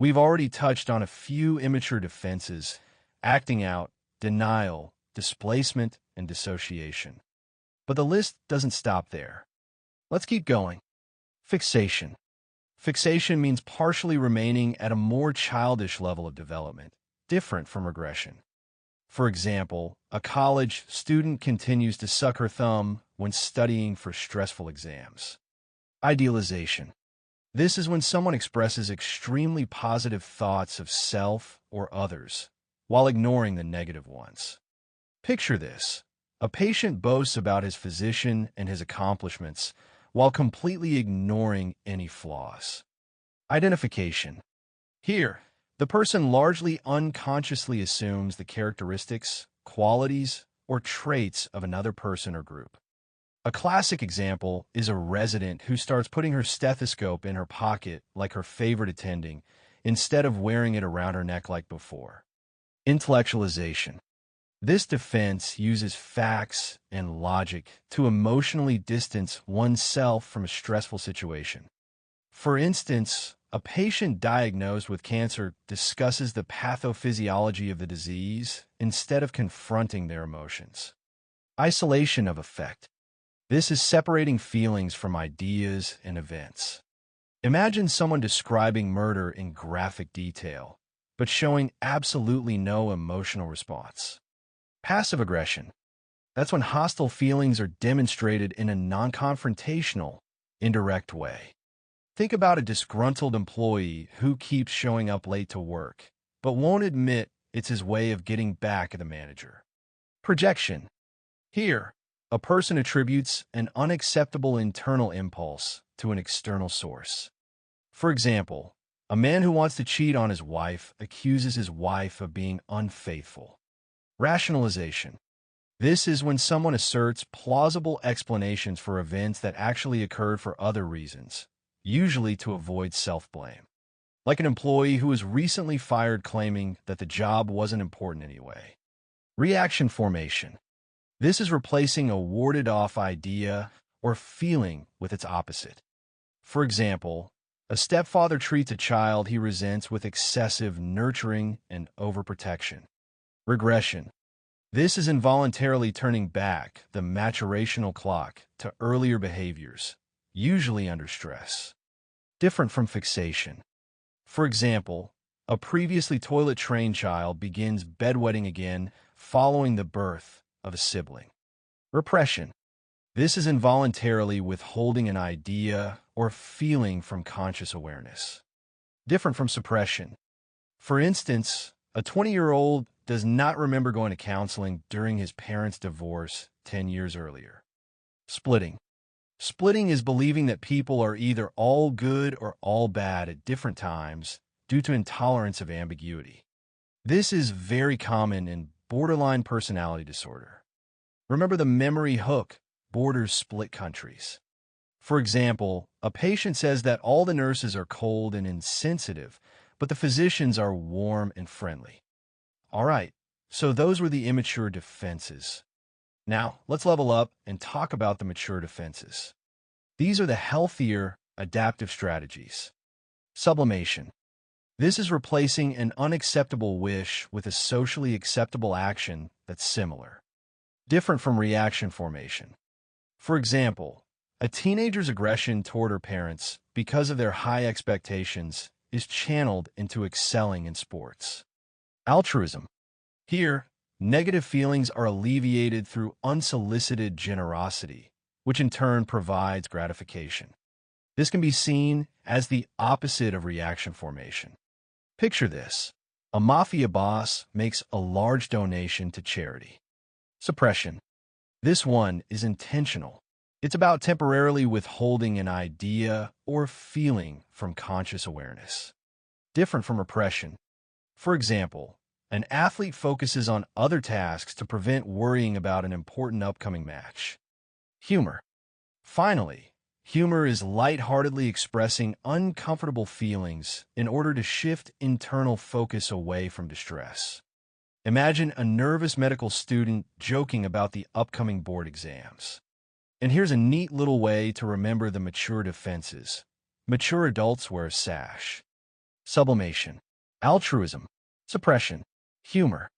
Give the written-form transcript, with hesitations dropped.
We've already touched on a few immature defenses: acting out, denial, displacement, and dissociation. But the list doesn't stop there. Let's keep going. Fixation. Fixation means partially remaining at a more childish level of development, different from regression. For example, a college student continues to suck her thumb when studying for stressful exams. Idealization. This is when someone expresses extremely positive thoughts of self or others, while ignoring the negative ones. Picture this. A patient boasts about his physician and his accomplishments, while completely ignoring any flaws. Identification. Here, the person largely unconsciously assumes the characteristics, qualities, or traits of another person or group. A classic example is a resident who starts putting her stethoscope in her pocket like her favorite attending, instead of wearing it around her neck like before. Intellectualization. This defense uses facts and logic to emotionally distance oneself from a stressful situation. For instance, a patient diagnosed with cancer discusses the pathophysiology of the disease instead of confronting their emotions. Isolation of affect. This is separating feelings from ideas and events. Imagine someone describing murder in graphic detail, but showing absolutely no emotional response. Passive aggression. That's when hostile feelings are demonstrated in a non-confrontational, indirect way. Think about a disgruntled employee who keeps showing up late to work, but won't admit it's his way of getting back at the manager. Projection. Here, a person attributes an unacceptable internal impulse to an external source. For example, a man who wants to cheat on his wife accuses his wife of being unfaithful. Rationalization. This is when someone asserts plausible explanations for events that actually occurred for other reasons, usually to avoid self-blame. Like an employee who was recently fired claiming that the job wasn't important anyway. Reaction formation. This is replacing a warded-off idea or feeling with its opposite. For example, a stepfather treats a child he resents with excessive nurturing and overprotection. Regression. This is involuntarily turning back the maturational clock to earlier behaviors, usually under stress. Different from fixation. For example, a previously toilet-trained child begins bedwetting again following the birth of a sibling. Repression. This is involuntarily withholding an idea or feeling from conscious awareness. Different from suppression. For instance, a 20-year-old does not remember going to counseling during his parents' divorce 10 years earlier. Splitting. Splitting is believing that people are either all good or all bad at different times due to intolerance of ambiguity. This is very common in borderline personality disorder. Remember the memory hook, borders split countries. For example, a patient says that all the nurses are cold and insensitive, but the physicians are warm and friendly. All right, so those were the immature defenses. Now, let's level up and talk about the mature defenses. These are the healthier, adaptive strategies. Sublimation. This is replacing an unacceptable wish with a socially acceptable action that's similar. Different from reaction formation. For example, a teenager's aggression toward her parents because of their high expectations is channeled into excelling in sports. Altruism. Here, negative feelings are alleviated through unsolicited generosity, which in turn provides gratification. This can be seen as the opposite of reaction formation. Picture this. A mafia boss makes a large donation to charity. Suppression. This one is intentional. It's about temporarily withholding an idea or feeling from conscious awareness. Different from repression. For example, an athlete focuses on other tasks to prevent worrying about an important upcoming match. Humor. Finally, humor is lightheartedly expressing uncomfortable feelings in order to shift internal focus away from distress. Imagine a nervous medical student joking about the upcoming board exams. And here's a neat little way to remember the mature defenses. Mature adults wear a sash. sublimation, altruism, suppression, humor,